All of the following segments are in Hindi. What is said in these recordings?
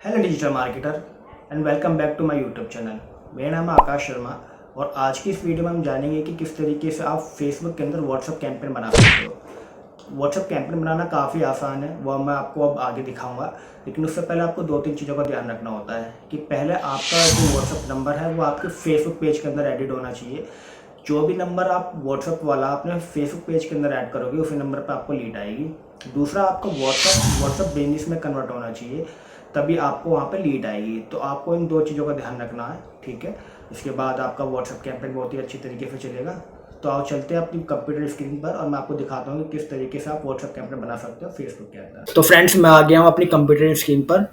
Hello digital marketer and welcome back to my YouTube channel. मेरा नाम है आकाश शर्मा और आज की इस वीडियो में हम जानेंगे कि किस तरीके से आप फेसबुक के अंदर व्हाट्सएप कैंपेन बना सकते हो। व्हाट्सएप कैंपेन बनाना काफ़ी आसान है, वह मैं आपको अब आगे दिखाऊंगा। लेकिन उससे पहले आपको दो तीन चीज़ों का ध्यान रखना होता है कि पहले आपका जो व्हाट्सएप नंबर है वो आपके फेसबुक पेज के अंदर एडिट होना चाहिए। जो भी नंबर आप व्हाट्सएप वाला अपने फेसबुक पेज के अंदर ऐड करोगे उसी नंबर पर आपको लीड आएगी। दूसरा, आपका व्हाट्सएप बिजनेस में कन्वर्ट होना चाहिए, तभी आपको वहाँ पे लीड आएगी। तो आपको इन दो चीज़ों का ध्यान रखना है, ठीक है। इसके बाद आपका व्हाट्सएप कैंपेन बहुत ही अच्छी तरीके से चलेगा। तो आओ चलते हैं अपनी कंप्यूटर स्क्रीन पर और मैं आपको दिखाता हूँ कि किस तरीके से आप व्हाट्सएप कैंपेन बना सकते हो फेसबुक के अंदर। तो फ्रेंड्स, मैं आ गया हूँ अपनी कंप्यूटर स्क्रीन पर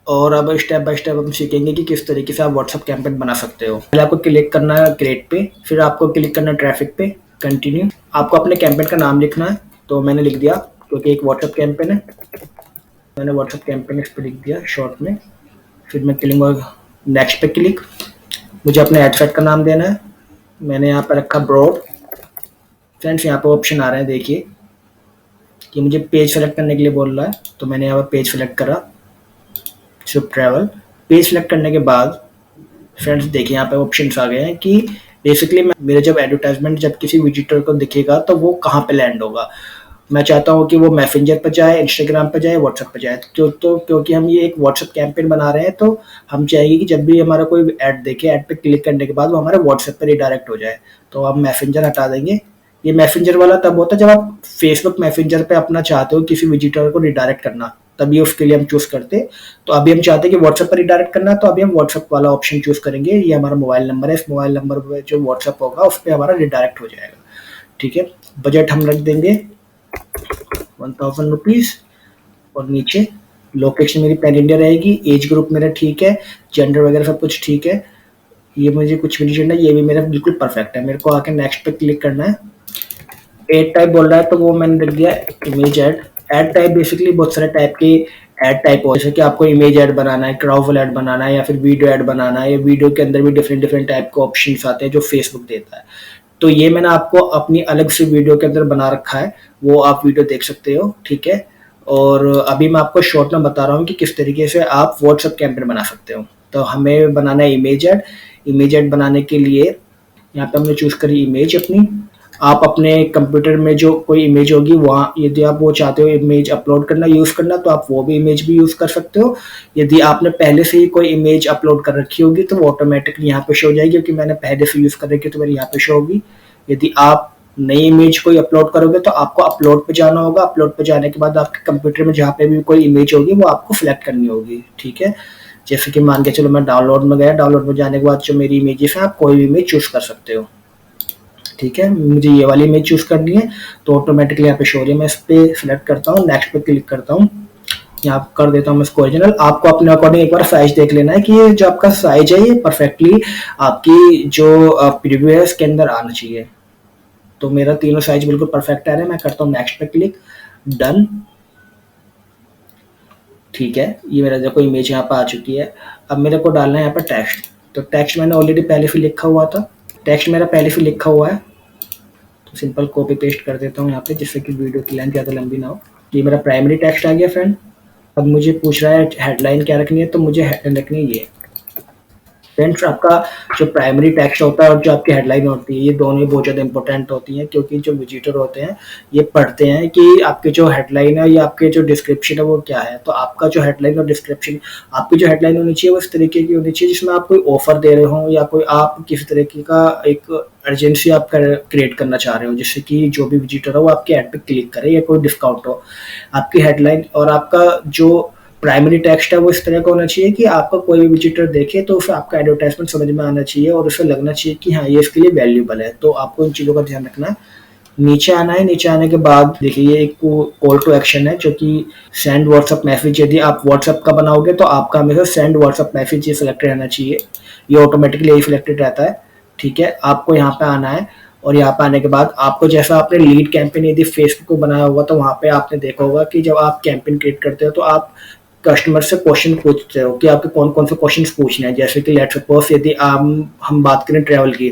और अब स्टेप बाय स्टेप हम सीखेंगे कि किस तरीके से आप व्हाट्सएप कैंपेन बना सकते हो। पहले आपको क्लिक करना है क्रिएट पे, फिर आपको क्लिक करना है ट्रैफिक पे, कंटिन्यू। आपको अपने कैंपेन का नाम लिखना है, तो मैंने लिख दिया क्योंकि एक व्हाट्सएप कैंपेन है, मैंने व्हाट्सएप कैंपेन इस पर लिख दिया शॉर्ट में। फिर मैं करूँगा नेक्स्ट पे क्लिक। मुझे अपने एड सेट का नाम देना है, मैंने यहाँ पर रखा ब्रॉड। फ्रेंड्स, यहाँ पर ऑप्शन आ रहे हैं, देखिए कि मुझे पेज सेलेक्ट करने के लिए बोल रहा है, तो मैंने यहाँ पर पेज सेलेक्ट करा, सिर्फ ट्रैवल। पेज सेलेक्ट करने के बाद फ्रेंड्स देखिए यहाँ पे ऑप्शंस आ गए हैं कि बेसिकली मेरा जब एडवर्टाइजमेंट जब किसी विजिटर को दिखेगा तो वो कहाँ पे लैंड होगा। मैं चाहता हूँ कि वो मैसेंजर पर जाए, इंस्टाग्राम पर जाए, व्हाट्सएप पर जाए। क्योंकि हम ये एक व्हाट्सएप कैंपेन बना रहे हैं, तो हम चाहेंगे कि जब भी हमारा कोई ऐड देखे, ऐड पे क्लिक करने के बाद वो हमारे व्हाट्सएप पर रिडायरेक्ट हो जाए। तो हम मैसेंजर हटा देंगे। ये मैसेंजर वाला तब होता है जब आप फेसबुक मैसेंजर पे अपना चाहते हो किसी विजिटर को रिडायरेक्ट करना, तभी उसके लिए हम चूज करते हैं। तो अभी हम चाहते हैं कि व्हाट्सएप पर रिडायरेक्ट करना, तो अभी हम व्हाट्सएप वाला ऑप्शन चूज करेंगे। ये हमारा मोबाइल नंबर है, इस मोबाइल नंबर पर जो व्हाट्सएप होगा उस पर हमारा रिडायरेक्ट हो जाएगा, ठीक है। बजट हम रख देंगे 1000 रुपीज़ और नीचे लोकेशन मेरी पैन इंडिया रहेगी। एज ग्रुप मेरा ठीक है, जेंडर वगैरह सब कुछ ठीक है। ये मुझे कुछ भी नहीं चाहिए, ये भी मेरा बिल्कुल परफेक्ट है। मेरे को आके नेक्स्ट पे क्लिक करना है। एड टाइप बोल रहा है, तो वो मैंने लिख दिया image add. Add type basically बहुत सारे टाइप के ऐड टाइप हो, जैसे कि आपको इमेज ऐड बनाना है, क्राउफल ऐड बनाना है, या फिर वीडियो ऐड बनाना है। या वीडियो के अंदर भी डिफरेंट डिफरेंट टाइप के ऑप्शंस आते हैं जो फेसबुक देता है। तो ये मैंने आपको अपनी अलग से वीडियो के अंदर बना रखा है, वो आप वीडियो देख सकते हो, ठीक है। और अभी मैं आपको शॉर्ट में बता रहा हूँ कि किस तरीके से आप व्हाट्सएप कैंपेन बना सकते हो। तो हमें बनाना है इमेज ऐड। इमेज ऐड बनाने के लिए यहाँ पे हमने चूज करी इमेज अपनी। आप अपने कंप्यूटर में जो कोई इमेज होगी वहाँ, यदि आप वो चाहते हो इमेज अपलोड करना, यूज़ करना, तो आप वो भी इमेज भी यूज़ कर सकते हो। यदि आपने पहले से ही कोई इमेज अपलोड कर रखी होगी तो वो ऑटोमेटिकली यहाँ पे शो हो जाएगी, क्योंकि मैंने पहले से यूज़ कर रखी है तो मेरी यहाँ पे शो होगी। यदि आप नई इमेज कोई अपलोड करोगे तो आपको अपलोड पे जाना होगा। अपलोड पे जाने के बाद आपके कंप्यूटर में जहाँ पे भी कोई इमेज होगी वो आपको सिलेक्ट करनी होगी, ठीक है। जैसे कि मान के चलो मैं डाउनलोड में गया, डाउनलोड में जाने के बाद जो मेरी इमेजेस हैं, आप कोई भी इमेज चूज कर सकते हो, ठीक है। मुझे ये वाली इमेज चूज करनी है तो ऑटोमेटिकली यहाँ पे शो रही है। मैं इस पे सिलेक्ट करता हूँ, नेक्स्ट पे क्लिक करता हूँ, यहाँ कर देता हूँ मैं इसको ओरिजिनल। आपको अपने अकॉर्डिंग एक बार साइज देख लेना है कि ये जो आपका साइज है ये परफेक्टली आपकी जो प्रीव्यू है इसके अंदर आना चाहिए। तो मेरा तीनों साइज बिल्कुल परफेक्ट आ रहा है। मैं करता हूँ नेक्स्ट पे क्लिक, डन, ठीक है। ये मेरा देखो इमेज यहाँ पर आ चुकी है। अब मेरे को डालना है यहाँ पर टेक्स्ट। तो टेक्स्ट मैंने ऑलरेडी पहले से लिखा हुआ था, टेक्स्ट मेरा पहले से लिखा हुआ है, तो सिंपल कॉपी पेस्ट कर देता हूँ यहाँ पे, जिससे कि वीडियो की लेंथ ज़्यादा लंबी ना हो। ये मेरा प्राइमरी टेक्स्ट आ गया फ्रेंड। अब मुझे पूछ रहा है हेडलाइन क्या रखनी है, तो मुझे हेडलाइन रखनी है ये। फ्रेंड्स, आपका जो प्राइमरी टेक्स्ट होता है और जो आपकी हेडलाइन होती है, ये दोनों ही बहुत ज़्यादा इंपॉर्टेंट होती हैं, क्योंकि जो विजिटर होते हैं ये पढ़ते हैं कि आपकी जो हेडलाइन है या आपके जो डिस्क्रिप्शन है वो क्या है। तो आपका जो हेडलाइन और डिस्क्रिप्शन, आपकी जो हेडलाइन होनी चाहिए वो इस तरीके की होनी चाहिए जिसमें आप कोई ऑफर दे रहे हो या कोई आप किसी तरीके का एक अर्जेंसी आप क्रिएट करना चाह रहे हो, जिससे कि जो भी विजिटर हो वो आपके ऐड पे क्लिक करे या कोई डिस्काउंट हो। आपकी हेडलाइन और आपका जो प्राइमरी टेक्स्ट है वो इस तरह का होना चाहिए कि आपका कोई भी विजिटर देखे तो उसे आपका एडवर्टाइजमेंट समझ में आना चाहिए और उसे लगना चाहिए कि हाँ ये इसके लिए वैल्यूएबल है। तो आपको इन चीज़ों का ध्यान रखना है। नीचे आना है, नीचे आने के बाद देखिए ये एक कॉल टू एक्शन है जो कि सेंड व्हाट्सएप मैसेज। यदि आप व्हाट्सएप का बनाओगे तो आपका हमेशा सेंड व्हाट्सएप मैसेज ये सिलेक्टेड रहना चाहिए, ये ऑटोमेटिकली यही सिलेक्टेड रहता है, ठीक है। आपको यहाँ पे आना है और यहाँ पे आने के बाद आपको जैसा आपने लीड कैंपेन यदि फेसबुक को बनाया होगा तो वहाँ पे आपने देखा होगा कि जब आप कैंपेन क्रिएट करते हो तो आप कस्टमर से क्वेश्चन पूछते हो कि आपके कौन कौन से क्वेश्चन पूछने हैं। जैसे कि लेट्स सपोज यदि हम बात करें ट्रैवल की,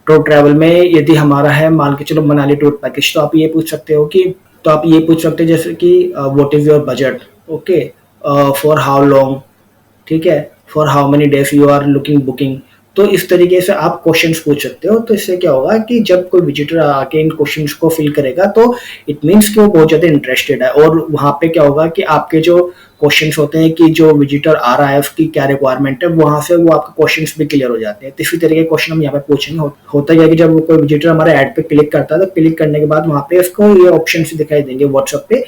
तो ट्रैवल में यदि हमारा है मान के चलो मनाली टूर पैकेज, तो आप ये पूछ सकते हो कि, तो आप ये पूछ सकते हैं जैसे कि what is your budget, okay, for how long, ठीक है, for how many days you are looking booking. तो इस तरीके से आप क्वेश्चंस पूछ सकते हो। तो इससे क्या होगा कि जब कोई विजिटर आके इन क्वेश्चंस को फिल करेगा तो इट मीन्स कि वो बहुत ज़्यादा इंटरेस्टेड है, और वहाँ पे क्या होगा कि आपके जो क्वेश्चंस होते हैं कि जो विजिटर आ रहा है उसकी क्या रिक्वायरमेंट है, वहाँ से वो आपके क्वेश्चंस भी क्लियर हो जाते हैं। तो इसी तरीके के क्वेश्चन हम यहाँ पे पूछेंगे। होता क्या है कि जब कोई विजिटर हमारे ऐड पे क्लिक करता है तो क्लिक करने के बाद वहाँ पे उसको ये ऑप्शन दिखाई देंगे व्हाट्सएप पे।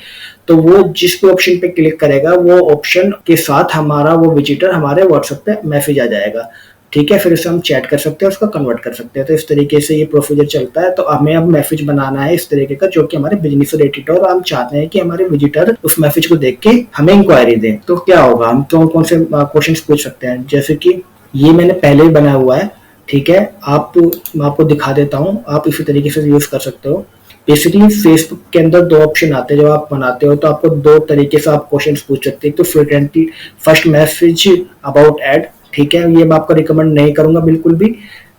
तो वो जिस भी ऑप्शन पे क्लिक करेगा वो ऑप्शन के साथ हमारा वो विजिटर हमारे व्हाट्सएप पे मैसेज आ जाएगा। ठीक है, फिर उसे हम चैट कर सकते हैं, उसको कन्वर्ट कर सकते हैं। तो इस तरीके से ये प्रोसीजर चलता है। तो हमें अब मैसेज बनाना है इस तरीके का जो कि हमारे बिजनेस से रिलेटेड है, और हम चाहते हैं कि हमारे विजिटर उस मैसेज को देख के हमें इंक्वायरी दें। तो क्या होगा, हम कौन कौन से क्वेश्चन पूछ सकते हैं, जैसे कि ये मैंने पहले ही बनाया हुआ है। ठीक है, मैं आपको दिखा देता हूँ, आप इसी तरीके से यूज कर सकते हो। बेसिकली फेसबुक के अंदर दो ऑप्शन आते हैं। जब आप बनाते हो तो आपको दो तरीके से आप क्वेश्चन पूछ सकते हैं। तो frequently first message about ad, ठीक है, ये मैं आपको रिकमेंड नहीं करूंगा बिल्कुल भी।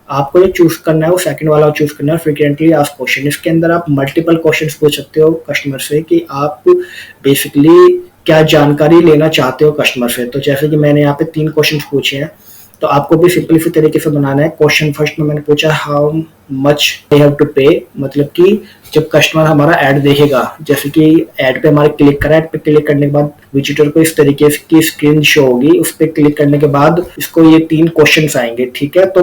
आपको जो चूज करना है वो सेकंड वाला चूज करना है, फ्रीक्वेंटली आस्क्ड क्वेश्चन। इसके अंदर आप मल्टीपल क्वेश्चंस पूछ सकते हो कस्टमर से कि आप बेसिकली क्या जानकारी लेना चाहते हो कस्टमर से। तो जैसे कि मैंने यहाँ पे 3 क्वेश्चन पूछे हैं, तो आपको भी सिंपल इसी तरीके से बनाना है। क्वेश्चन फर्स्ट में मैंने पूछा how much they have to pay, मतलब कि जब कस्टमर हमारा ऐड देखेगा, जैसे कि ऐड पे हमारे क्लिक करा, ऐड पे क्लिक करने के बाद विजिटर को इस तरीके की स्क्रीन शो होगी। उस पर क्लिक करने के बाद इसको ये 3 क्वेश्चंस आएंगे। ठीक है, तो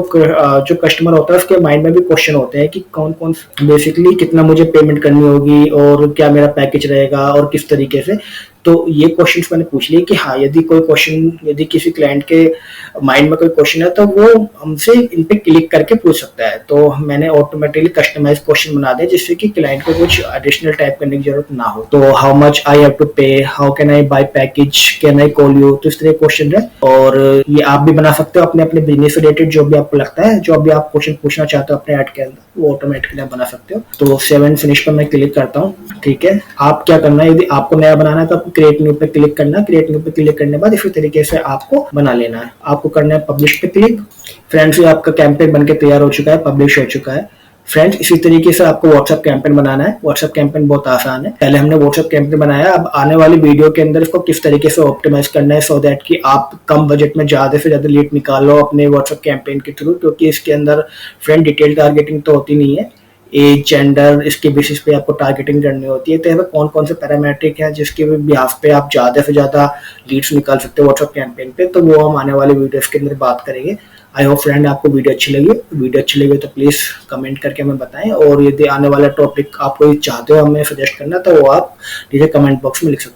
जो कस्टमर होता है उसके माइंड में भी क्वेश्चन होते हैं कि कौन कौन बेसिकली कितना मुझे पेमेंट करनी होगी और क्या मेरा पैकेज रहेगा और किस तरीके से। तो ये क्वेश्चंस मैंने पूछ लिए कि हाँ, यदि किसी क्लाइंट के माइंड में कोई क्वेश्चन है तो वो हमसे इन पे क्लिक करके पूछ सकता है। तो मैंने ऑटोमेटिकली कस्टमाइज क्वेश्चन बना दिया जिससे कि क्लाइंट को कुछ एडिशनल टाइप करने की जरूरत ना हो। तो how much I have to pay, how can I buy package, can I call you, तो इस तरह क्वेश्चन है। और ये आप भी बना सकते हो अपने अपने बिजनेस से रिलेटेड, जो भी आपको लगता है, जो भी आप क्वेश्चन पूछना चाहते हो अपने ऐड के अंदर, वो ऑटोमेटिकली आप बना सकते हो। तो 7 फिनिश पर मैं क्लिक करता हूँ। ठीक है, आप क्या करना है, यदि आपको नया बनाना है तो आपको क्रिएट न्यू पे क्लिक करना है। क्रिएट न्यू पे क्लिक करने के बाद इसी तरीके से आपको बना लेना है। आपको करना है पब्लिश पे क्लिक। फ्रेंड्स, ये आपका कैंपेन बनके तैयार हो चुका है, पब्लिश हो चुका है। फ्रेंड्स, इसी तरीके से आपको व्हाट्सएप कैंपेन बनाना है। व्हाट्सएप कैंपेन बहुत आसान है, पहले हमने व्हाट्सएप कैंपेन बनाया। अब आने वाली वीडियो के अंदर इसको किस तरीके से ऑप्टिमाइज करना है सो दैट कि आप कम बजट में ज्यादा से ज्यादा लीड निकालो अपने व्हाट्सएप कैंपेन के थ्रू, क्योंकि इसके अंदर फ्रेंड डिटेल टारगेटिंग तो होती नहीं है, एज, जेंडर, इसके बेसिस पे आपको टारगेटिंग करनी होती है। तो यहाँ पे कौन कौन से पैरामीट्रिक हैं जिसके बिहाफ पे आप ज़्यादा से ज़्यादा लीड्स निकाल सकते हो व्हाट्सएप कैंपेन पे, तो वो हम आने वाले वीडियोस के अंदर बात करेंगे। आई होप फ्रेंड आपको वीडियो अच्छी लगी तो प्लीज़ कमेंट करके हमें बताएं, और यदि आने वाला टॉपिक आप कोई चाहते हो हमें सजेस्ट करना तो वो आप नीचे कमेंट बॉक्स में लिख सकते हैं।